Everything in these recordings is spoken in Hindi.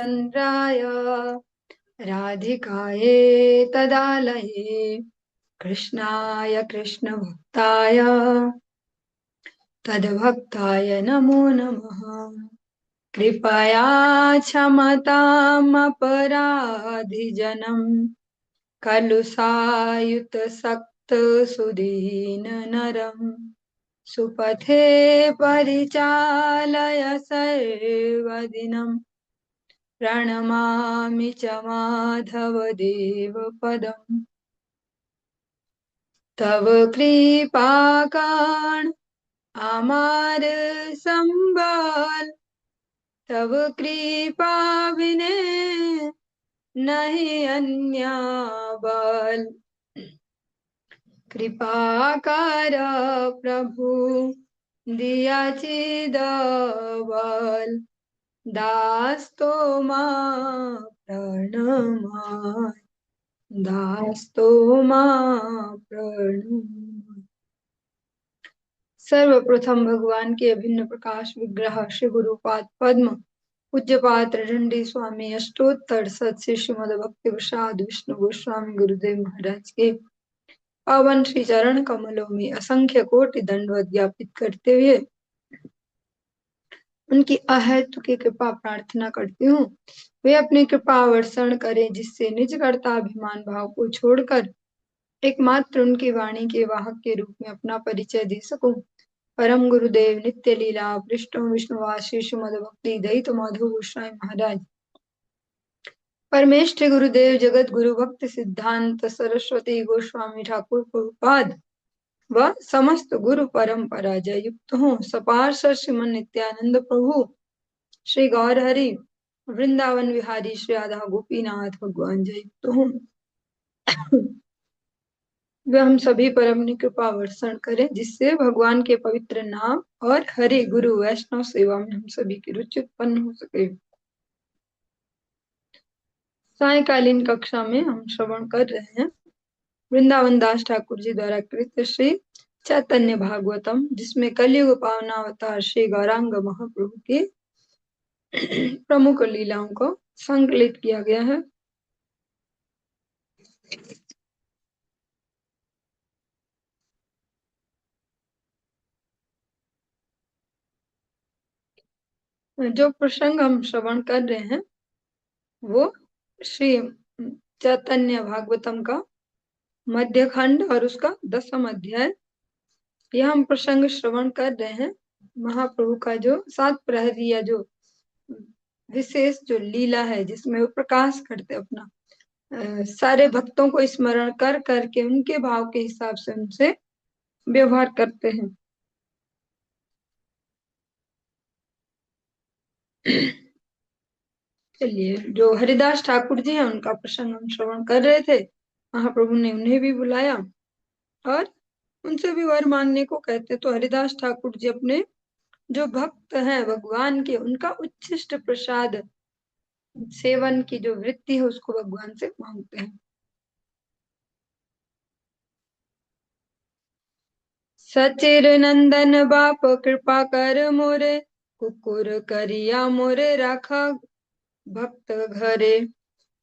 चन्द्राय राधिकायै तदालये कृष्णाय कृष्णभक्ताय तद्भक्ताय नमो नमः। कृपया क्षमतामपराधिजनम् कलुषायुतसक्तसुदीननरम् सुपथे परिचालय सर्वदिनम् प्रणमामि च माधवदेवपदम्। तव कृपाकाण आमार संबल तव कृपा बिने नहीं अन्य बल। कृपा कर प्रभु दिया चिद बल दास तो मां प्रणमाय दास तो मां प्रणमाय। सर्वप्रथम भगवान के अभिन्न प्रकाश विग्रह श्री गुरुपाद पद्म पूज्यपाद त्रिदंडी स्वामी अष्टोत्तर सत श्री श्रीमद भक्ति प्रसाद विष्णु गोस्वामी गुरुदेव महाराज के पावन श्री चरण कमलों में असंख्य कोटि दंडवत ज्ञापित करते हुए उनकी अहेतुकी कृपा प्रार्थना करती हूँ। वे अपनी कृपा वर्षण करें जिससे निज कर्ताभिमान भाव को छोड़कर एकमात्र उनकी वाणी के वाहक के रूप में अपना परिचय दे सकूं। परम गुरुदेव नित्य लीला पृष्ठों विष्णुवासी श्रीमद भक्ति दयित माधव गोस्वामी महाराज परमेष्ठ गुरुदेव जगत गुरु भक्ति सिद्धांत सरस्वती गोस्वामी ठाकुर प्रभुपाद व समस्त गुरु परंपरा जय युक्त हूँ। सपार्षद श्रीमन नित्यानंद प्रभु श्री गौर हरि वृंदावन विहारी श्री राधा गोपीनाथ भगवान जय युक्त हूँ। वे हम सभी पर अपनी कृपा वर्षण करें जिससे भगवान के पवित्र नाम और हरि गुरु वैष्णव सेवा में हम सभी की रुचि उत्पन्न हो सके। सायकालीन कक्षा में हम श्रवण कर रहे हैं वृंदावन दास ठाकुर जी द्वारा कृत श्री चैतन्य भागवतम, जिसमें कलयुग पावनावतार श्री गौरांग महाप्रभु की प्रमुख लीलाओं को संकलित किया गया है। जो प्रसंग हम श्रवण कर रहे हैं वो श्री चैतन्य भागवतम का मध्य खंड और उसका 10वां अध्याय। यह हम प्रसंग श्रवण कर रहे हैं महाप्रभु का जो सात प्रहरी या जो विशेष जो लीला है जिसमें वो प्रकाश करते अपना सारे भक्तों को स्मरण कर करके उनके भाव के हिसाब से उनसे व्यवहार करते हैं। चलिए, जो हरिदास ठाकुर जी हैं उनका प्रसंग हम श्रवण कर रहे थे। महाप्रभु ने उन्हें भी बुलाया और उनसे भी वर मांगने को कहते। तो हरिदास ठाकुर जी अपने जो भक्त हैं भगवान के उनका उच्छिष्ट प्रसाद सेवन की जो वृत्ति है उसको भगवान से मांगते हैं। सचिर नंदन बाप कृपा कर मोरे कुकुर करिया मोरे राखा भक्त घरे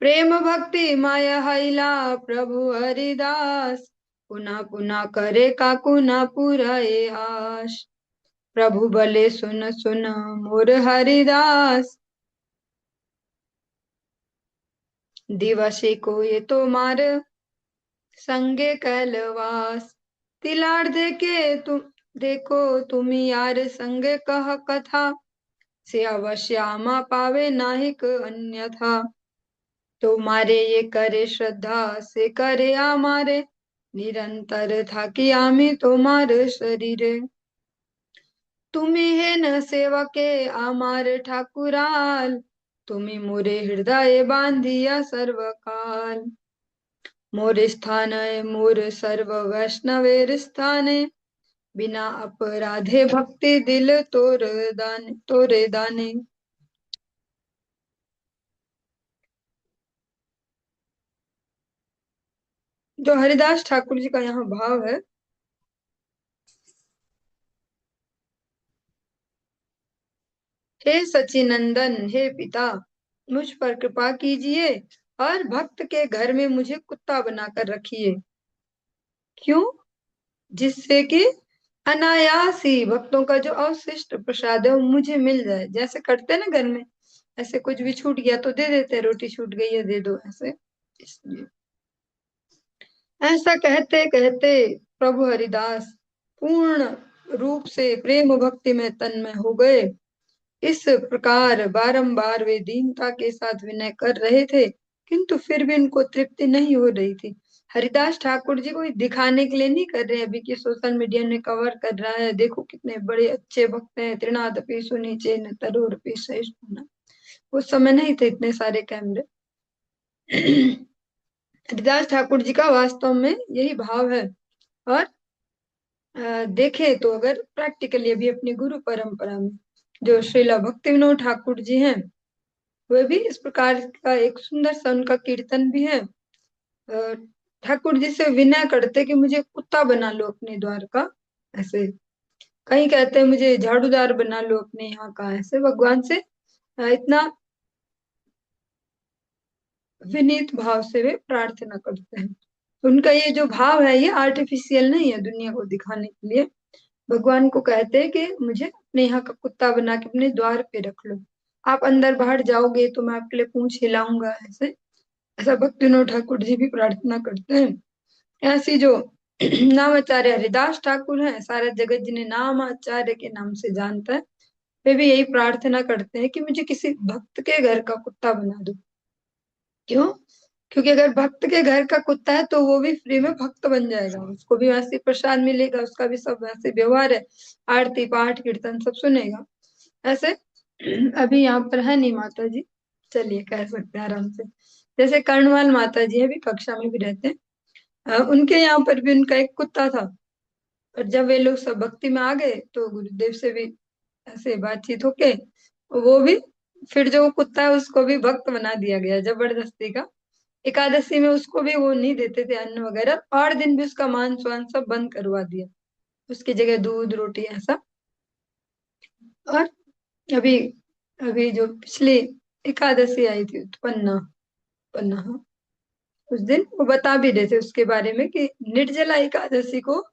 प्रेम भक्ति माया हैला प्रभु हरिदास पुना पुना करे काकू ना पुराए आश प्रभु भले सुन सुन मोर हरिदास दिवसी को ये तो मार संगे कैलवास तिलार देके तुम देखो तुम यार संगे कह कथा से अवश्यामा पावे नाहिक अन्यथा तो मारे ये करे श्रद्धा से करे आमारे निरंतर था कि आमी तुम्हार शरीरे तुम्ही हे न सेवके आमार ठाकुराल तुम्ही मोरे हृदय बांधिया सर्वकाल मोर स्थान मोर सर्व वैष्णवेर स्थाने बिना अपराधे भक्ति दिल तोरे दाने। जो हरिदास ठाकुर जी का यहाँ भाव है, हे सचिनंदन हे पिता मुझ पर कृपा कीजिए और भक्त के घर में मुझे कुत्ता बनाकर रखिए। क्यों? जिससे कि अनायास ही भक्तों का जो अवशिष्ट प्रसाद है वो मुझे मिल जाए। जैसे करते हैं ना घर में, ऐसे कुछ भी छूट गया तो दे देते हैं, रोटी छूट गई है दे दो, ऐसे। इसलिए ऐसा कहते कहते प्रभु हरिदास पूर्ण रूप से प्रेम भक्ति में तन्मय हो गए। इस प्रकार बारंबार वे दीनता के साथ विनय कर रहे थे, किंतु फिर भी उनको तृप्ति नहीं हो रही थी। हरिदास ठाकुर जी कोई दिखाने के लिए नहीं कर रहे हैं, अभी की सोशल मीडिया ने कवर कर रहा है, देखो कितने बड़े अच्छे भक्त हैं, तृणादपि सुनीचे न तरोरपि सहिष्णुना। उस समय नहीं थे इतने सारे कैमरे। हरिदास ठाकुर जी का वास्तव में यही भाव है। और देखे तो अगर प्रैक्टिकली अभी अपनी गुरु परंपरा में जो श्रीला भक्ति विनोद ठाकुर जी हैं, वे भी इस प्रकार का एक सुंदर सा उनका कीर्तन भी है। ठाकुर जी से विनय करते कि मुझे कुत्ता बना लो अपने द्वार का, ऐसे। कहीं कहते हैं मुझे झाड़ूदार बना लो अपने यहाँ का, ऐसे भगवान से इतना विनीत भाव से वे प्रार्थना करते हैं। उनका ये जो भाव है ये आर्टिफिशियल नहीं है दुनिया को दिखाने के लिए। भगवान को कहते हैं कि मुझे अपने यहाँ का कुत्ता बना के अपने द्वार पे रख लो, आप अंदर बाहर जाओगे तो मैं आपके लिए पूंछ हिलाऊंगा, ऐसे। ऐसा भक्ति विनोद ठाकुर जी भी प्रार्थना करते हैं। ऐसी जो नामाचार्य हरिदास ठाकुर हैं, सारा जगत जिन्हें नामाचार्य के नाम से जानता है, वे भी यही प्रार्थना करते हैं कि मुझे किसी भक्त के घर का कुत्ता बना दो। क्यों? क्योंकि अगर भक्त के घर का कुत्ता है तो वो भी फ्री में भक्त बन जाएगा, उसको भी वैसे प्रसाद मिलेगा, उसका भी सब वैसे व्यवहार है, आरती पाठ कीर्तन सब सुनेगा, ऐसे। अभी यहाँ पर है नहीं माता जी, चलिए कह सकते हैं आराम से। जैसे कर्णवाल माता जी है, भी कक्षा में भी रहते हैं। उनके यहाँ पर भी उनका एक कुत्ता था। और जब वे लोग सब भक्ति में आ गए तो गुरुदेव से भी ऐसे बातचीत होके वो भी, फिर जो कुत्ता है उसको भी भक्त बना दिया गया जबरदस्ती का। एकादशी में उसको भी वो नहीं देते थे अन्न वगैरह, और दिन भी उसका मांस वान सब बंद करवा दिया, उसकी जगह दूध रोटी ऐसा। और अभी अभी जो पिछली एकादशी आई थी उत्पन्ना, उत्पन्ना, हाँ, उस दिन वो बता भी रहे थे उसके बारे में कि निर्जला एकादशी को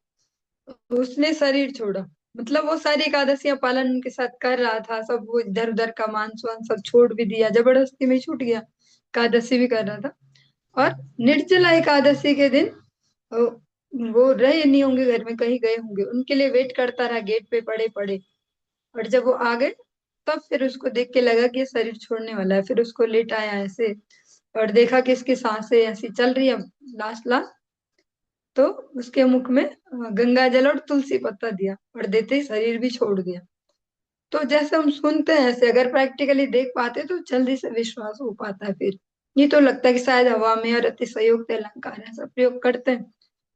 उसने शरीर छोड़ा। मतलब वो सारी एकादशियां पालन उनके साथ कर रहा था, सब वो इधर उधर का मांस वांस सब छोड़ भी दिया, जबरदस्ती में छूट गया, एकादशी भी कर रहा था। और निर्जला एकादशी के दिन वो वो रहे नहीं होंगे घर में, कहीं गए होंगे, उनके लिए वेट करता रहा गेट पे पड़े पड़े। और जब वो आ गए तब फिर उसको देख के लगा कि ये शरीर छोड़ने वाला है, फिर उसको लेट आया ऐसे, और देखा कि इसकी सांसें ऐसी चल रही है। लास्ट लास्ट तो उसके मुख में गंगा जल और तुलसी पत्ता दिया, और देते ही शरीर भी छोड़ दिया। तो जैसे हम सुनते हैं ऐसे अगर प्रैक्टिकली देख पाते तो जल्दी से विश्वास हो पाता है। फिर ये तो लगता है कि शायद हवा में और अतिशयोक्त अलंकार ऐसा प्रयोग करते हैं,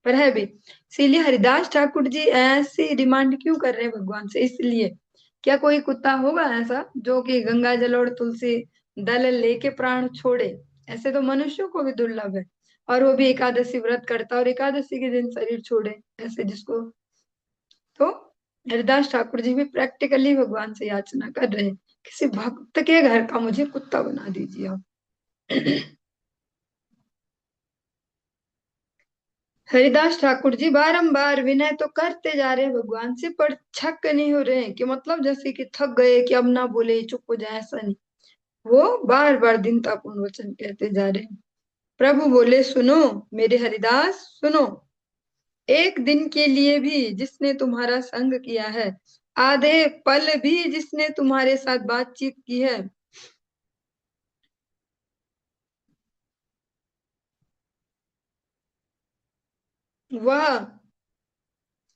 पर है भी। इसीलिए हरिदास ठाकुर जी ऐसी डिमांड क्यों कर रहे हैं भगवान से? इसलिए क्या कोई कुत्ता होगा ऐसा जो कि गंगा जल और तुलसी दल लेके प्राण छोड़े? ऐसे तो मनुष्यों को भी दुर्लभ है, और वो भी एकादशी व्रत करता और एकादशी के दिन शरीर छोड़े, ऐसे जिसको। तो हरिदास ठाकुर जी भी प्रैक्टिकली भगवान से याचना कर रहे हैं, किसी भक्त के घर का मुझे कुत्ता बना दीजिए आप। हरिदास ठाकुर जी बारंबार विनय तो करते जा रहे हैं भगवान से, पर छक नहीं हो रहे हैं, कि मतलब जैसे कि थक गए कि अब ना बोले चुप हो जाए, ऐसा नहीं। वो बार बार दीनतापूर्ण वचन कहते जा रहे हैं। प्रभु बोले सुनो मेरे हरिदास सुनो, एक दिन के लिए भी जिसने तुम्हारा संग किया है, आधे पल भी जिसने तुम्हारे साथ बातचीत की है, वह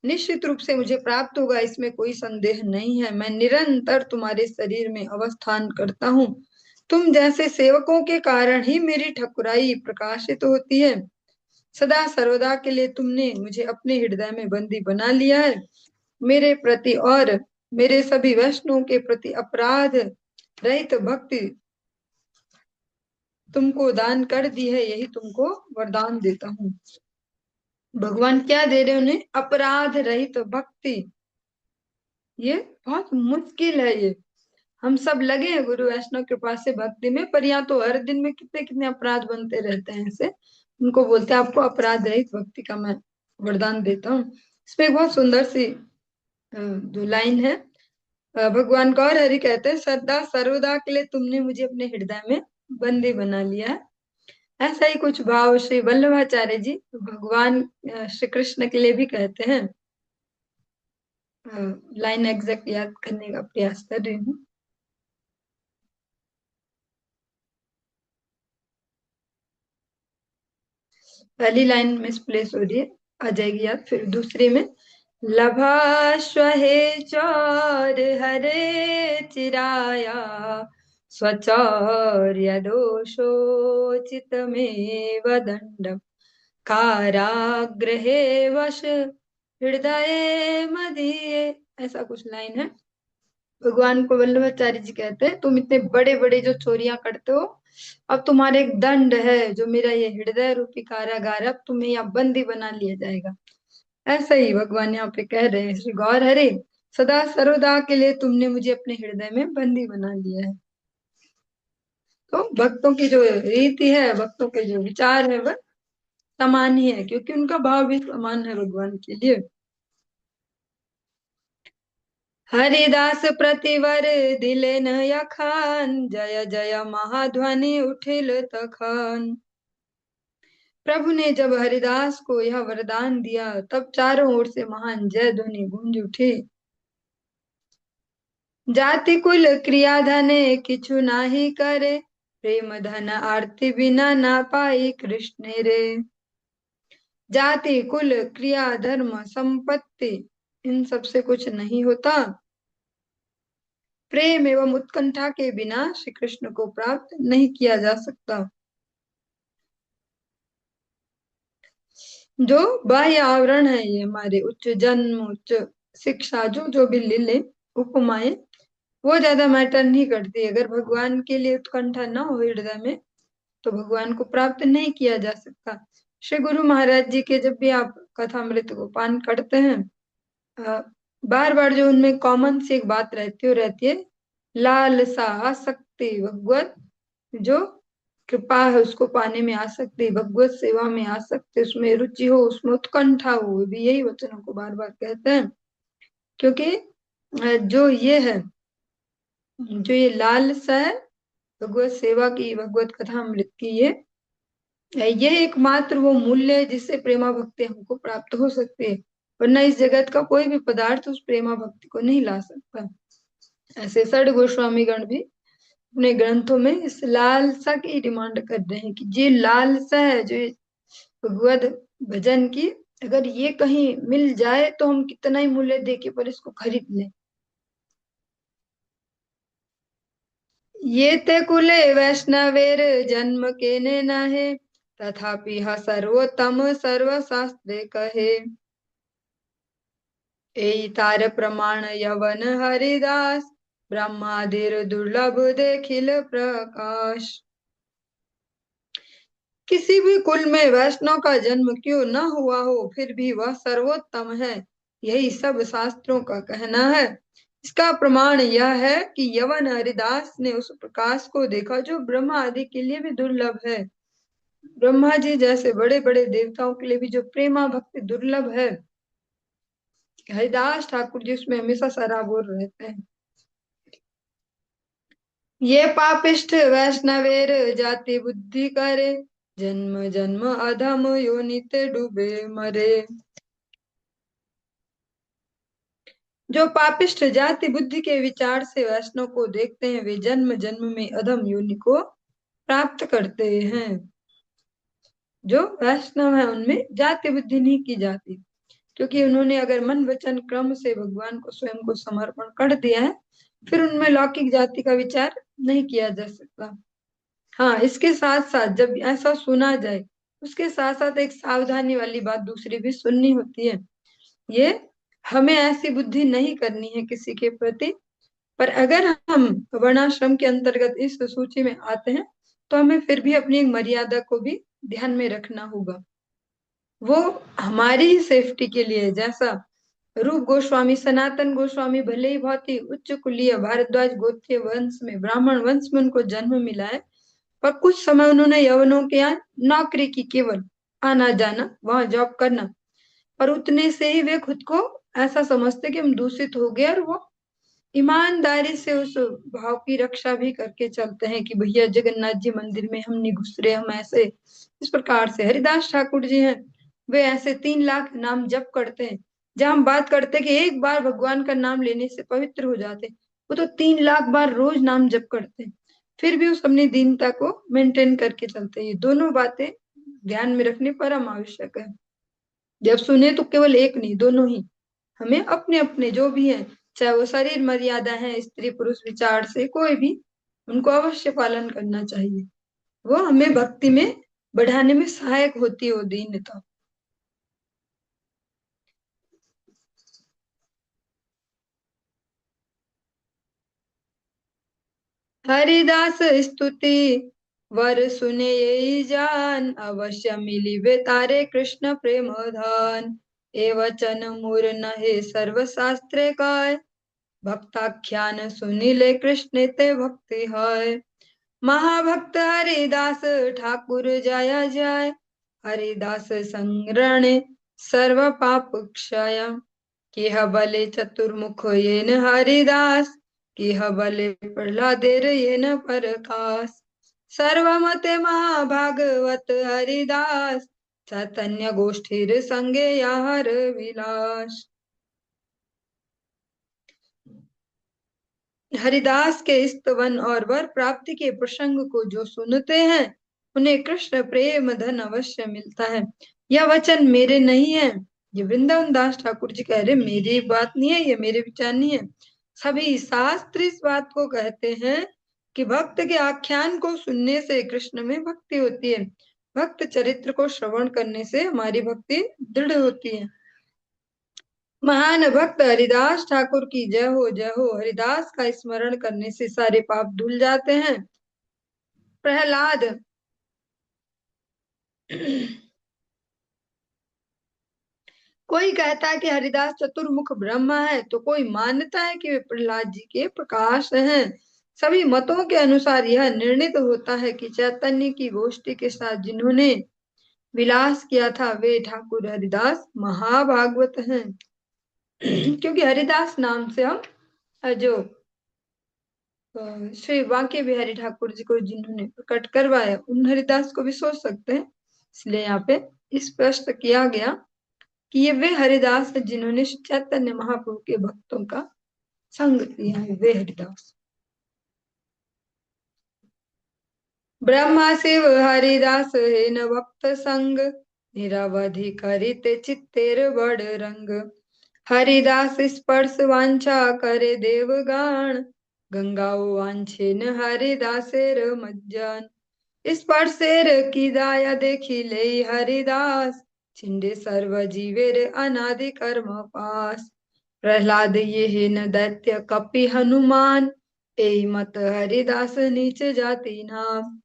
निश्चित रूप से मुझे प्राप्त होगा, इसमें कोई संदेह नहीं है। मैं निरंतर तुम्हारे शरीर में अवस्थान करता हूँ। तुम जैसे सेवकों के कारण ही मेरी ठकुराई प्रकाशित होती है। सदा सर्वदा के लिए तुमने मुझे अपने हृदय में बंदी बना लिया है। मेरे प्रति और मेरे सभी वैष्णवों के प्रति अपराध रहित भक्ति तुमको दान कर दी है, यही तुमको वरदान देता हूँ। भगवान क्या दे रहे हैं उन्हें? अपराध रहित भक्ति। ये बहुत मुश्किल है ये। हम सब लगे हैं गुरु वैष्णव कृपा से भक्ति में, पर यहाँ तो हर दिन में कितने कितने अपराध बनते रहते हैं ऐसे। उनको बोलते हैं आपको अपराध रहित भक्ति का मैं वरदान देता हूँ। इसमें एक बहुत सुंदर सी जो लाइन है, भगवान गौर हरि कहते हैं, सदा सर्वदा के लिए तुमने मुझे अपने हृदय में बंदी बना लिया है। ऐसा ही कुछ भाव श्री वल्लभाचार्य जी भगवान श्री कृष्ण के लिए भी कहते हैं। लाइन एग्जैक्ट याद करने का प्रयास कर रही हूँ। पहली लाइन मिसप्लेस हो रही है, आ जाएगी याद। फिर दूसरी में, लभाश्वहे चौर हरे चिराया स्वचौर्य दोषोचित में दंडम कारागृहे वश हृदय मदीये। ऐसा कुछ लाइन है। भगवान को वल्लभाचार्य जी कहते हैं, तुम इतने बड़े बड़े जो चोरियां करते हो, अब तुम्हारे एक दंड है जो मेरा ये हृदय रूपी कारागार, अब तुम्हें यहाँ बंदी बना लिया जाएगा। ऐसा ही भगवान यहाँ पे कह रहे हैं, श्री गौर हरे सदा सर्वदा के लिए तुमने मुझे अपने हृदय में बंदी बना लिया है। तो भक्तों की जो रीति है, भक्तों के जो विचार है, वह समान ही है, क्योंकि उनका भाव भी समान है भगवान के लिए। हरिदास प्रतिवर दिले न यखान, जय जय महाध्वनि उठिल तखान। प्रभु ने जब हरिदास को यह वरदान दिया, तब चारों ओर से महान जय ध्वनि गूंज उठी। जाति कुल क्रिया धने किछु नाही करे, प्रेम धन आरती बिना ना पाई कृष्ण रे। जाति कुल क्रिया धर्म संपत्ति इन सब से कुछ नहीं होता, प्रेम एवं उत्कंठा के बिना श्री कृष्ण को प्राप्त नहीं किया जा सकता। जो बाह्य आवरण है, ये हमारे उच्च जन्म, उच्च शिक्षा, जो जो भी लीले उपमाएं, वो ज्यादा मैटर नहीं करती। अगर भगवान के लिए उत्कंठा न हो हृदय में, तो भगवान को प्राप्त नहीं किया जा सकता। श्री गुरु महाराज जी के जब भी आप कथामृत को पान करते हैं, बार बार जो उनमें कॉमन सी एक बात रहती है, लालसा आसक्ति भगवत, जो कृपा है उसको पाने में आसक्ति, भगवत सेवा में आसक्ति, उसमें रुचि हो, उसमें उत्कंठा हो, भी यही वचनों को बार बार कहते हैं। क्योंकि जो ये है, जो ये लालसा है भगवत सेवा की, भगवत कथा अमृत की, ये एकमात्र वो मूल्य है जिससे प्रेमा भक्ति हमको प्राप्त हो सकती है, वरना इस जगत का कोई भी पदार्थ उस प्रेमा भक्ति को नहीं ला सकता। ऐसे षड गोस्वामी गण भी अपने ग्रंथों में इस लालसा की डिमांड कर रहे हैं कि ये लालसा है, जो भगवत भजन की, अगर ये कहीं मिल जाए तो हम कितना ही मूल्य देके पर इसको खरीद लें। ये ते कुले वैष्णवेर जन्म केने नाहे, तथापि हा सर्वोत्तम सर्वशास्त्रे कहे। एई तार प्रमाण यवन हरिदास, ब्रह्मादिर दुर्लभ देखिल प्रकाश। किसी भी कुल में वैष्णव का जन्म क्यों न हुआ हो, फिर भी वह सर्वोत्तम है, यही सब शास्त्रों का कहना है। इसका प्रमाण यह है कि यवन हरिदास ने उस प्रकाश को देखा जो ब्रह्मा आदि के लिए भी दुर्लभ है। ब्रह्मा जी जैसे बड़े बड़े देवताओं के लिए भी जो प्रेमा भक्ति दुर्लभ है, हरिदास ठाकुर जी उसमें हमेशा सराबोर रहते हैं। ये पापिष्ठ वैष्णवेर जाति बुद्धि करे, जन्म जन्म अधम योनिते डूबे मरे। जो पापिष्ठ जाति बुद्धि के विचार से वैष्णव को देखते हैं, वे जन्म जन्म में अधम योनि को प्राप्त करते हैं। जो वैष्णव है उनमें जाति बुद्धि नहीं की जाती, क्योंकि उन्होंने अगर मन वचन क्रम से भगवान को स्वयं को समर्पण कर दिया है, फिर उनमें लौकिक जाति का विचार नहीं किया जा सकता। हाँ, इसके साथ साथ जब ऐसा सुना जाए, उसके साथ साथ एक सावधानी वाली बात दूसरी भी सुननी होती है। ये हमें ऐसी बुद्धि नहीं करनी है किसी के प्रति, पर अगर हम वर्णाश्रम के अंतर्गत इस सूची में आते हैं, तो हमें फिर भी अपनी एक मर्यादा को भी ध्यान में रखना होगा। वो हमारी ही सेफ्टी के लिए, जैसा रूप गोस्वामी सनातन गोस्वामी भले ही बहुत ही उच्च कुलीय भारद्वाज गोत्रीय वंश में ब्राह्मण वंश में उनको जन्म मिला है, पर कुछ समय उन्होंने यवनों के यहाँ नौकरी की, केवल आना जाना, वहां जॉब करना, और उतने से ही वे खुद को ऐसा समझते कि हम दूषित हो गए, और वो ईमानदारी से उस भाव की रक्षा भी करके चलते हैं कि भैया जगन्नाथ जी मंदिर में हम नहीं घुस रहे, हम ऐसे। इस प्रकार से हरिदास ठाकुर जी हैं, वे ऐसे 3 लाख नाम जप करते हैं। जहाँ हम बात करते हैं कि एक बार भगवान का नाम लेने से पवित्र हो जाते हैं, वो तो 3 लाख बार रोज नाम जप करते हैं, फिर भी उस अपनी दीनता को मेंटेन करके चलते हैं। ये दोनों बातें ध्यान में रखने परम आवश्यक है। जब सुने तो केवल एक नहीं, दोनों ही हमें अपने अपने जो भी है, चाहे वो शरीर मर्यादा है, स्त्री पुरुष विचार से कोई भी, उनको अवश्य पालन करना चाहिए। वो हमें भक्ति में बढ़ाने में सहायक होती है, वो दीनता। हरिदास स्तुति वर सुने यही जान, अवश्य मिली वे तारे कृष्ण प्रेम धान। ए वचन मूर नहे सर्व शास्त्रे काय, भक्ताख्यान सुनिले कृष्ण ते भक्ति है। महाभक्त हरिदास ठाकुर जय जय, हरिदास संग्रहण सर्व पाप क्षय। किह बले चतुर्मुख येन हरिदास, किह बले प्रह्लादेर येन परकास। सर्वमते महाभागवत हरिदास, चैतन्य गोष्ठीर संगे याहर विलास। हरिदास के स्तवन और वर प्राप्ति के प्रसंग को जो सुनते हैं, उन्हें कृष्ण प्रेम धन अवश्य मिलता है। यह वचन मेरे नहीं है, ये वृंदावन दास ठाकुर जी कह रहे, मेरी बात नहीं है, ये मेरे विचार नहीं है। सभी शास्त्र इस बात को कहते हैं कि भक्त के आख्यान को सुनने से कृष्ण में भक्ति होती है, भक्त चरित्र को श्रवण करने से हमारी भक्ति दृढ़ होती है। महान भक्त हरिदास ठाकुर की जय हो, जय हो। हरिदास का स्मरण करने से सारे पाप धुल जाते हैं। प्रहलाद कोई कहता है कि हरिदास चतुर्मुख ब्रह्मा है, तो कोई मानता है कि वे प्रहलाद जी के प्रकाश हैं। सभी मतों के अनुसार यह निर्णित होता है कि चैतन्य की गोष्ठी के साथ जिन्होंने विलास किया था, वे ठाकुर हरिदास महाभागवत हैं। क्योंकि हरिदास नाम से हम जो श्री बांके बिहारी ठाकुर जी को जिन्होंने प्रकट करवाया, उन हरिदास को भी सोच सकते हैं। इसलिए यहाँ पे स्पष्ट किया गया कि ये वे हरिदास हैं जिन्होंने चैतन्य महाप्रभु के भक्तों का संग किया है, वे हरिदास। ब्रह्मा शिव हरिदास है न भक्त संग, निरवधि करिते चित्तेर बड़ रंग। हरिदास स्पर्श वांछा करे देवगान, गंगाओ वांछे न हरिदासेर मज्जान। स्पर्शेर की दाया देखी ले हरिदास, छिंडे सर्व जीवेर अनादि कर्म पास। प्रहलाद ये है न दैत्य कपि हनुमान, एहि मत हरिदास नीच जाति नाम।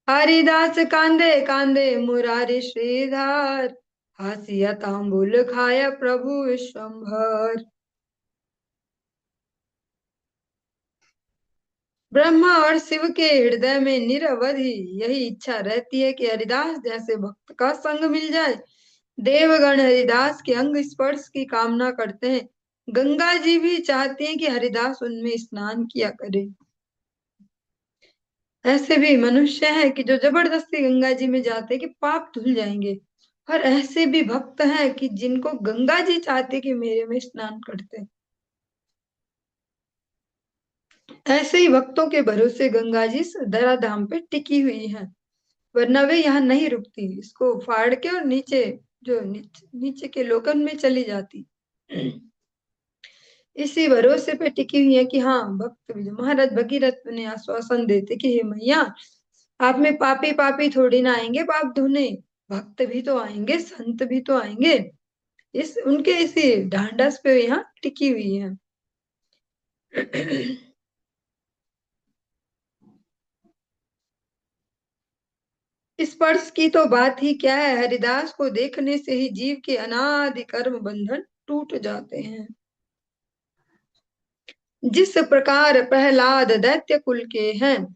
हरिदास कांदे कांदे मुरारी श्रीधार, हासिया तांबुल खाया प्रभु विश्वम्भर। ब्रह्मा और शिव के हृदय में निरवधि यही इच्छा रहती है कि हरिदास जैसे भक्त का संग मिल जाए। देवगण हरिदास के अंग स्पर्श की कामना करते हैं। गंगा जी भी चाहती हैं कि हरिदास उनमें स्नान किया करे। ऐसे भी मनुष्य हैं कि जो जबरदस्ती गंगा जी में जाते हैं कि पाप धुल जाएंगे, और ऐसे भी भक्त हैं कि जिनको गंगा जी चाहते कि मेरे में स्नान करते हैं। ऐसे ही भक्तों के भरोसे गंगा जी धरा धाम पे टिकी हुई है, वरना वे यहाँ नहीं रुकती, इसको फाड़ के और नीचे जो नीचे के लोकन में चली जाती। इसी भरोसे पे टिकी हुई है कि हाँ, भक्त भी जो महाराज भगीरथ ने आश्वासन देते कि हे मैया, आप में पापी पापी थोड़ी ना आएंगे पाप धोने, भक्त भी तो आएंगे, संत भी तो आएंगे। इस उनके इसी ढांढस पे यहाँ टिकी हुई है। स्पर्श की तो बात ही क्या है, हरिदास को देखने से ही जीव के अनादि कर्म बंधन टूट जाते हैं। जिस प्रकार प्रहलाद दैत्य कुल के हैं,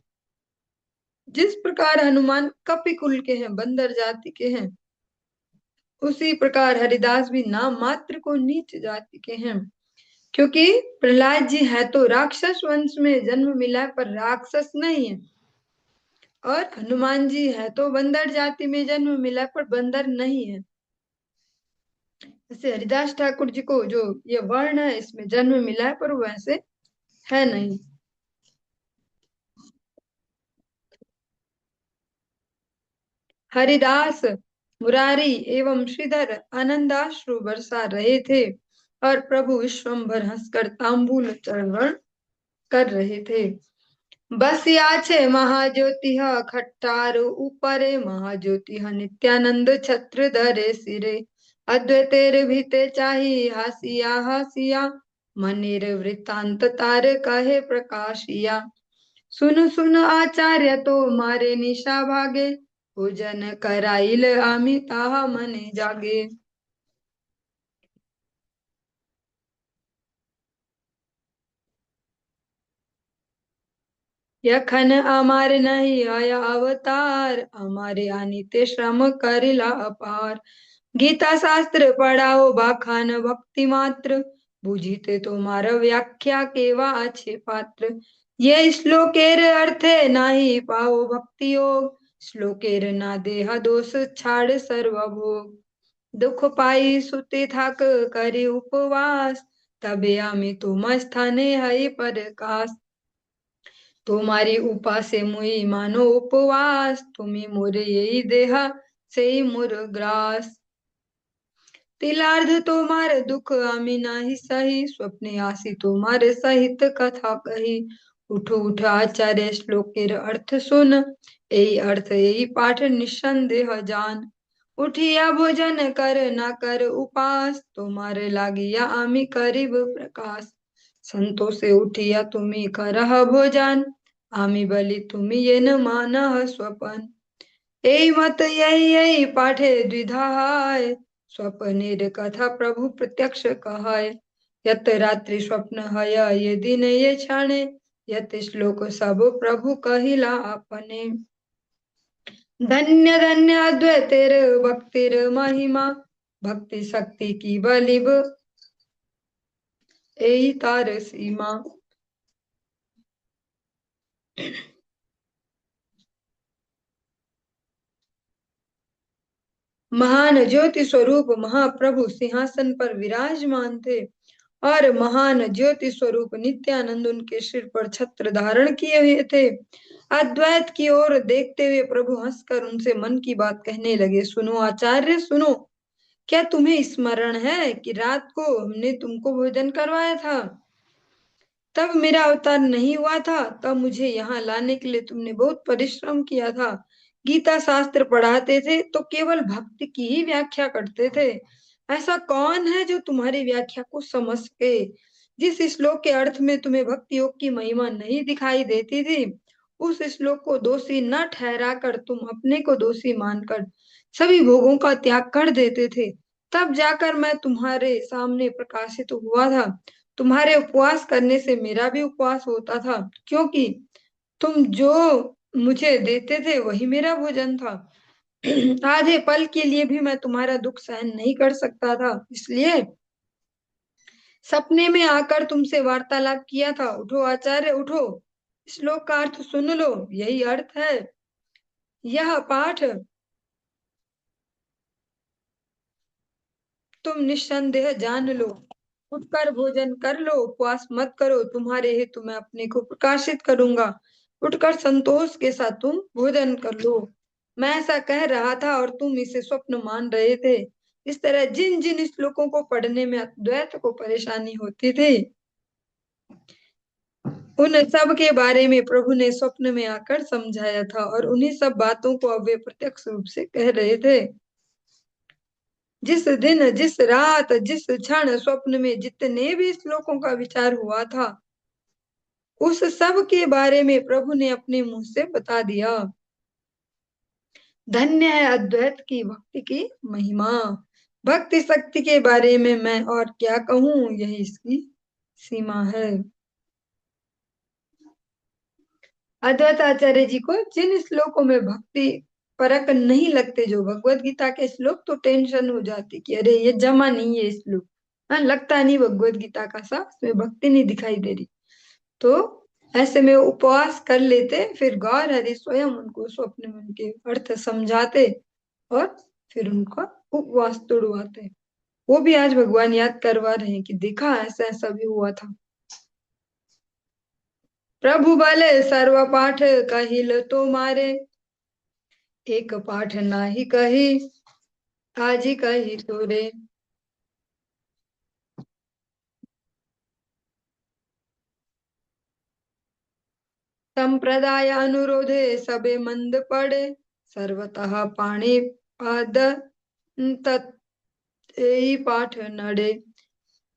जिस प्रकार हनुमान कपि कुल के हैं, बंदर जाति के हैं, उसी प्रकार हरिदास भी नाम मात्र को नीच जाति के हैं। क्योंकि प्रहलाद जी है तो राक्षस वंश में जन्म मिला है, पर राक्षस नहीं है, और हनुमान जी है तो बंदर जाति में जन्म मिला है, पर बंदर नहीं है। जैसे हरिदास ठाकुर जी को जो ये वर्ण है इसमें जन्म मिला है, पर वो वैसे है नहीं। हरिदास मुरारी एवं श्रीधर आनंदाश्रु बरसा रहे थे, और प्रभु विश्वम्भर हंसकर तांबूल चरण कर रहे थे। बसिया छे महाज्योतिः खट्टार ऊपरे महाज्योतिः नित्यानंद छत्र धरे सिरे, अद्वैतेर भीते चाही हासिया हासिया, मनेर वृत्तांत तार कहे प्रकाशिया। सुन सुन आचार्य तो मारे निशा भागे, पूजन कराइल आमी ताहा मने जागे। यखन अमार नहीं आया अवतार, हमारे आनिते श्रम करिला अपार। गीता शास्त्र पढ़ाओ बाखान भक्ति मात्र, बुझीते तुम्हारा व्याख्या केवा अच्छे पात्र। ये श्लोकेर अर्थ नाही पाओ भक्ति योग, श्लोकेर ना देह दोष छाड़ सर्वभोग। दुख पाई सुते थाक करे उपवास, तबे आमी तुम स्थाने हई प्रकाश। तुम्हारी उपासे मुई मानो उपवास, तुम्ही मोरे यही देहा सेई मोर ग्रास। तिलार्ध तोमार दुख आमी नाही सही, स्वप्ने आसी तुम्हारे सहित कथा कही। उठ उठ आचार्य श्लोकेर अर्थ सुन, यही अर्थ यही पाठ निस्संदेह जान। उठिया भोजन कर ना कर उपास, तुम्हारे लागिया आमी करीब प्रकाश। संतोषे उठिया तुम्ही करह भोजन, आमी बलि तुम्ही ये न मानह स्वपन। এই मत यही यही पाठे द्विधाय, स्वप्नेर कथा प्रभु प्रत्यक्ष कहाय। यत रात्रि स्वप्न हय ये दिन ये क्षणे, यत श्लोक सब प्रभु कहिला अपने। धन्य धन्य अद्वैतेर भक्तिर महिमा, भक्ति शक्ति की बलिब यही तार सीमा। महान ज्योति स्वरूप महाप्रभु सिंहासन पर विराजमान थे, और महान ज्योति स्वरूप नित्यानंद उनके सिर पर छत्र धारण किए हुए थे। अद्वैत की ओर देखते हुए प्रभु हंसकर उनसे मन की बात कहने लगे। सुनो आचार्य सुनो, क्या तुम्हें स्मरण है कि रात को हमने तुमको भोजन करवाया था? तब मेरा अवतार नहीं हुआ था, तब मुझे यहाँ लाने के लिए तुमने बहुत परिश्रम किया था। गीता शास्त्र पढ़ाते थे तो केवल भक्ति की ही व्याख्या करते थे। ऐसा कौन है जो तुम्हारी व्याख्या को समझ सके? जिस श्लोक के अर्थ में तुम्हें भक्ति योग की महिमा नहीं दिखाई देती थी, उस श्लोक को दोषी न ठहरा कर तुम अपने को दोषी मानकर सभी भोगों का त्याग कर देते थे। तब जाकर मैं तुम्हारे सामने प्रकाशित हुआ था। तुम्हारे उपवास करने से मेरा भी उपवास होता था, क्योंकि तुम जो मुझे देते थे वही मेरा भोजन था। आधे पल के लिए भी मैं तुम्हारा दुख सहन नहीं कर सकता था, इसलिए सपने में आकर तुमसे वार्तालाप किया था। उठो आचार्य उठो, श्लोक का अर्थ सुन लो, यही अर्थ है। यह पाठ तुम निस्संदेह जान लो। उठकर भोजन कर लो, उपवास मत करो, तुम्हारे हेतु मैं अपने को प्रकाशित करूंगा। उठकर संतोष के साथ तुम भोजन कर लो। मैं ऐसा कह रहा था और तुम इसे स्वप्न मान रहे थे। इस तरह जिन जिन श्लोकों को पढ़ने में अद्वैत को परेशानी होती थी, उन सब के बारे में प्रभु ने स्वप्न में आकर समझाया था, और उन्हीं सब बातों को अब वे प्रत्यक्ष रूप से कह रहे थे। जिस दिन जिस रात जिस क्षण स्वप्न में जितने भी श्लोकों का विचार हुआ था, उस सब के बारे में प्रभु ने अपने मुंह से बता दिया। धन्य है अद्वैत की भक्ति की महिमा। भक्ति शक्ति के बारे में मैं और क्या कहूँ, यही इसकी सीमा है। अद्वैत आचार्य जी को जिन श्लोकों में भक्ति परक नहीं लगते, जो भगवत गीता के श्लोक, तो टेंशन हो जाती कि अरे ये जमा नहीं है श्लोक, हाँ लगता नहीं भगवत गीता का सा, उसमें भक्ति नहीं दिखाई दे रही। तो ऐसे में उपवास कर लेते, फिर गौर हरि स्वयं उनको स्वप्न में उनके अर्थ समझाते और फिर उनका उपवास तोड़वाते। वो भी आज भगवान याद करवा रहे हैं कि देखा ऐसा ऐसा भी हुआ था। प्रभु भले सर्व पाठ कहिल तो मारे, एक पाठ नाही कही आज ही कही तोरे। संप्रदाय अनुरोधे सबे मंद पड़े, सर्वतः पाणी पाद तत्ई पाठ नड़े।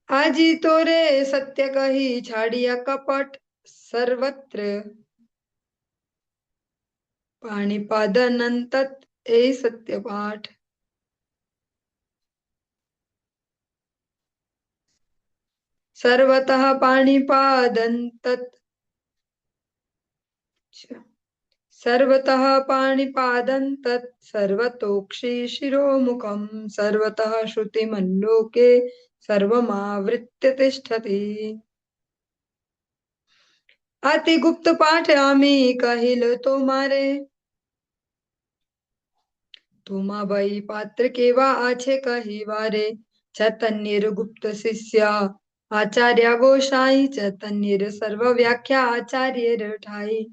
आजी तोरे सत्य कही छाड़िया कपट, सर्वत्र पाणिपाद अनंतत ए सत्य पाठ। सर्वतः पाणिपादंतत, सर्वतः पाणिपादंतत सर्वतोक्षि शिरोमुखम, सर्वतः श्रुतिमल्लोके सर्वमावृत्य तिष्ठति। अति गुप्त पाठ आमी कहिल तो मारे, तुमा बई पात्र केवा आछे कही वारे। चैतन्य गुप्त शिष्य आचार्य गोसाई, चैतन्य सर्व व्याख्या आचार्य ठाई।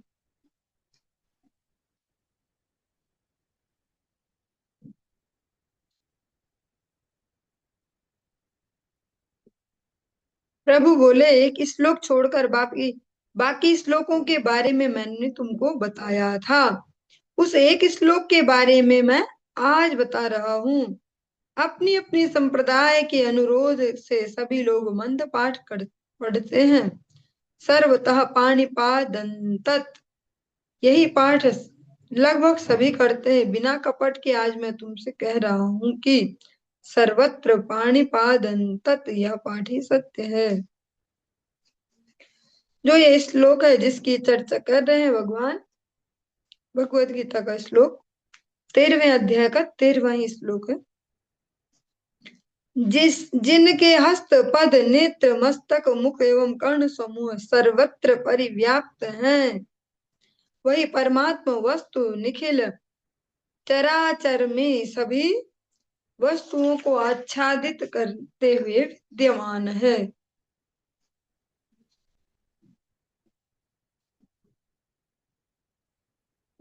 प्रभु बोले एक श्लोक छोड़कर बाकी बाकी श्लोकों के बारे में मैंने तुमको बताया था, उस एक श्लोक के बारे में मैं आज बता रहा हूँ। अपनी अपनी संप्रदाय के अनुरोध से सभी लोग मंद पाठ कर पढ़ते हैं। सर्वतः पाणिपादंतत, यही पाठ लगभग सभी करते हैं बिना कपट के। आज मैं तुमसे कह रहा हूँ कि सर्वत्र पाणिपादंतत, यह पाठ ही सत्य है। जो ये श्लोक है जिसकी चर्चा कर रहे हैं भगवान, भगवत गीता का श्लोक 13वें अध्याय का 13वां ही श्लोक है। जिनके हस्त पद नेत्र मस्तक मुख एवं कर्ण समूह सर्वत्र परिव्याप्त हैं, वही परमात्मा वस्तु निखिल चराचर में सभी वस्तुओं को आच्छादित करते हुए विद्यमान है।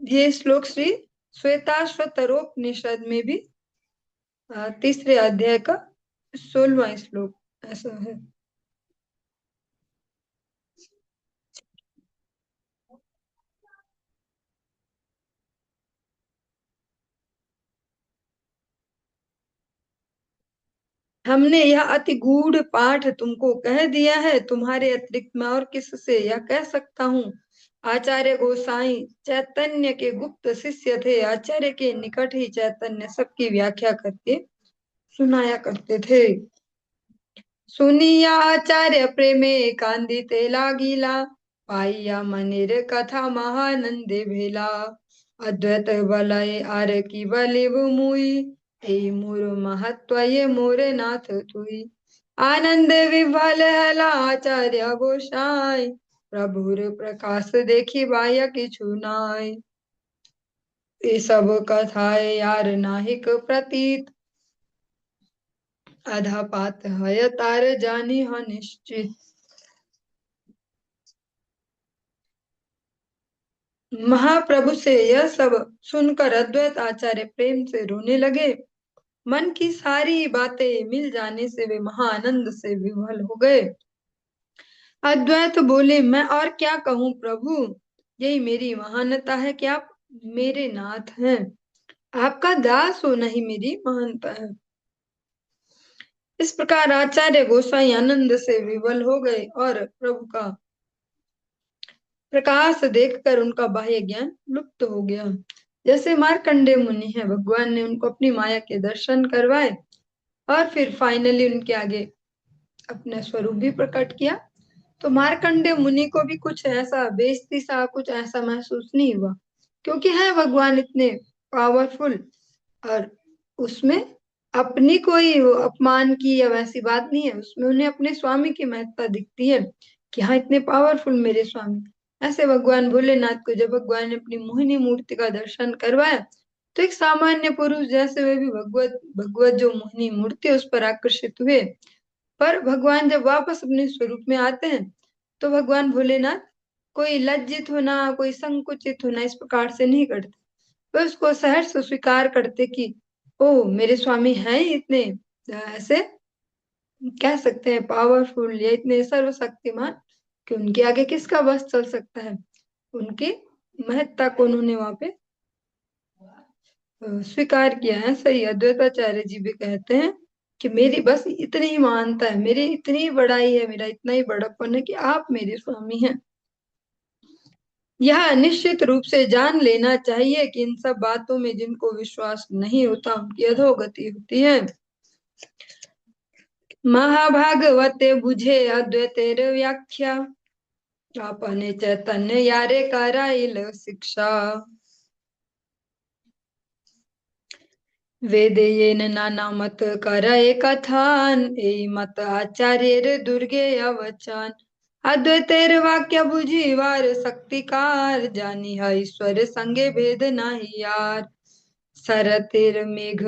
ये श्लोक श्री श्वेताश्वतरोपनिषद में भी तीसरे अध्याय का 16वां श्लोक ऐसा है। हमने यह अति गूढ़ पाठ तुमको कह दिया है, तुम्हारे अतिरिक्त मैं और किससे यह कह सकता हूँ। आचार्य गोसाई चैतन्य के गुप्त शिष्य थे, आचार्य के निकट ही चैतन्य सबकी व्याख्या करके सुनाया करते थे। सुनिया आचार्य प्रेमे कांदिते लागिला, पाइया मनिर कथा महानंदे भेला। अद्वैत बलय आर की बलिव मुई, ए मोर महत्व ये मोरे नाथ तुई। आनंद विभल हला आचार्य गोसाई, प्रभुर प्रकाश देखी बाया किछु नाय। ये सब कथाए यार नाहिक प्रतीत, आधा पात है तार जानी ह निश्चित। महाप्रभु से यह सब सुनकर अद्वैत आचार्य प्रेम से रोने लगे। मन की सारी बातें मिल जाने से वे महाआनंद से विह्वल हो गए। अद्वैत बोले मैं और क्या कहूँ प्रभु, यही मेरी महानता है कि आप मेरे नाथ हैं, आपका दास होना ही मेरी महानता है। इस प्रकार आचार्य गोसाई आनंद से विवल हो गए और प्रभु का प्रकाश देखकर उनका बाह्य ज्ञान लुप्त हो गया। जैसे मार्कंडेय मुनि है, भगवान ने उनको अपनी माया के दर्शन करवाए और फिर फाइनली उनके आगे अपना स्वरूप भी प्रकट किया। तो मार्कंडेय मुनि को भी कुछ ऐसा बेइज्जती सा कुछ ऐसा महसूस नहीं हुआ, क्योंकि है भगवान इतने पावरफुल, और उसमें अपनी कोई वो अपमान की या वैसी बात नहीं है, उसमें उन्हें अपने स्वामी की महत्ता दिखती है कि हाँ इतने पावरफुल मेरे स्वामी। ऐसे भगवान भोलेनाथ को जब भगवान ने अपनी मोहिनी मूर्ति का दर्शन करवाया, तो एक सामान्य पुरुष जैसे वे भी भगवत भगवत जो मोहिनी मूर्ति है उस पर आकर्षित हुए। पर भगवान जब वापस अपने स्वरूप में आते हैं, तो भगवान भोलेनाथ कोई लज्जित होना कोई संकुचित होना इस प्रकार से नहीं करते, वे उसको सहर्ष स्वीकार करते कि ओ मेरे स्वामी हैं ही इतने ऐसे कह सकते हैं पावरफुल या इतने सर्वशक्तिमान कि उनके आगे किसका बस चल सकता है। उनकी महत्ता को उन्होंने वहां पे स्वीकार किया है। सही अद्वैताचार्य जी भी कहते हैं कि मेरी बस इतनी ही महानता है, मेरी इतनी ही बड़ाई है, मेरा इतना ही बड़प्पन है कि आप मेरे स्वामी हैं। यह निश्चित रूप से जान लेना चाहिए कि इन सब बातों में जिनको विश्वास नहीं होता उनकी अधोगति होती है। महाभागवते बुझे अद्वैतेर व्याख्या, अपने चैतन्य यारे कराइल शिक्षा। वेदे येन नाना मत करय कथन, ए मत आचार्य दुर्गे अवचन। अद्वैतेर वाक्य बुझी वार शक्तिकार, जानी है ईश्वर संगे भेद नाही यार। सरतिर मेघ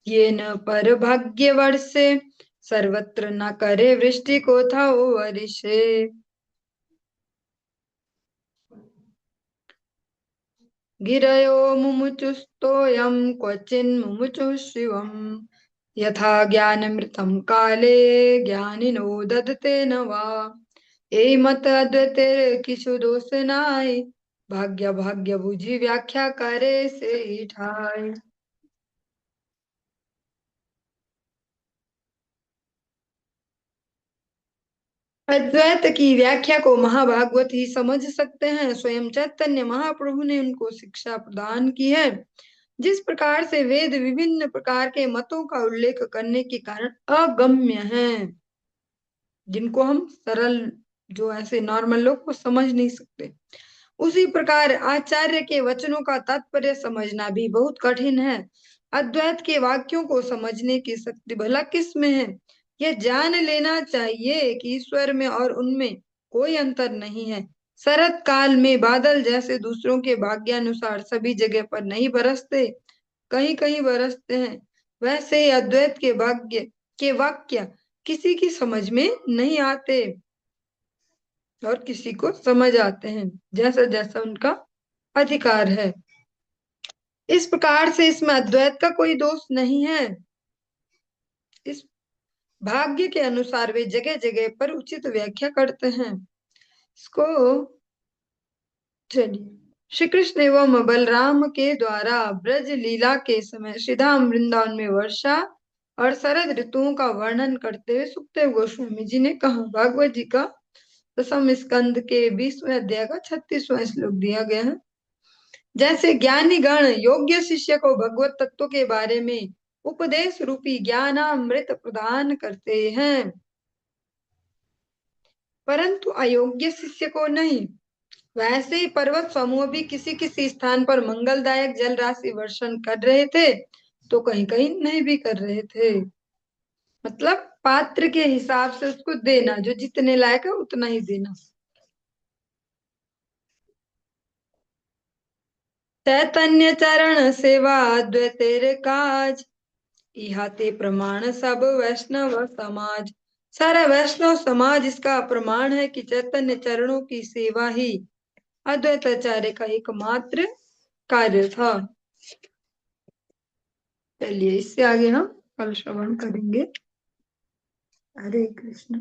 ये न पर भाग्य वर्षे, सर्वत्र न करे वृष्टि को था वर्षे। गिरयो मुमुचुस्तोऽयं क्वचिन् मुमुचुः शिवम्, यथा ज्ञानमृतं काले ज्ञानिनो ददते न वा। एमत अद्वैतेर किछु दोष नाय, भाग्य भाग्य बुझी व्याख्या करे से ही ठाय। अद्वैत की व्याख्या को महाभागवत ही समझ सकते हैं। स्वयं चैतन्य महाप्रभु ने उनको शिक्षा प्रदान की है। जिस प्रकार से वेद विभिन्न प्रकार के मतों का उल्लेख करने के कारण अगम्य हैं, जिनको हम सरल जो ऐसे नॉर्मल लोग को समझ नहीं सकते, उसी प्रकार आचार्य के वचनों का तात्पर्य समझना भी बहुत कठिन है। अद्वैत के वाक्यों को समझने की शक्ति भला किस में है? यह जान लेना चाहिए कि ईश्वर में और उनमें कोई अंतर नहीं है। शरत काल में बादल जैसे दूसरों के भाग्यानुसार सभी जगह पर नहीं बरसते, कहीं कहीं बरसते हैं, वैसे ही अद्वैत के वाक्य किसी की समझ में नहीं आते और किसी को समझ आते हैं, जैसा जैसा उनका अधिकार है। इस प्रकार से इसमें अद्वैत का कोई दोष नहीं है। इस भाग्य के अनुसार वे जगह जगह पर उचित व्याख्या करते हैं इसको। चलिए, श्री कृष्ण एवं बलराम के द्वारा ब्रज लीला के समय श्रीधाम वृंदावन में वर्षा और शरद ऋतुओं का वर्णन करते हुए सुखदेव गोस्वामी जी ने कहा। भागवत जी का दसम स्कंद के 20वें अध्याय का 36वां श्लोक दिया गया है। जैसे ज्ञानी गण योग्य शिष्य को भगवत तत्व के बारे में उपदेश रूपी ज्ञानामृत प्रदान करते हैं, परंतु अयोग्य शिष्य को नहीं, वैसे ही पर्वत समूह भी किसी किसी स्थान पर मंगलदायक जल राशि वर्षण कर रहे थे, तो कहीं कहीं नहीं भी कर रहे थे। मतलब पात्र के हिसाब से उसको देना, जो जितने लायक है उतना ही देना। चैतन्य चरण सेवा अद्वैतेर काज, इहाते प्रमाण सब वैष्णव समाज। सारा वैष्णव समाज इसका प्रमाण है कि चैतन्य चरणों की सेवा ही अद्वैताचार्य का एकमात्र कार्य था। चलिए, इससे आगे हम कल श्रवण करेंगे। हरे कृष्ण।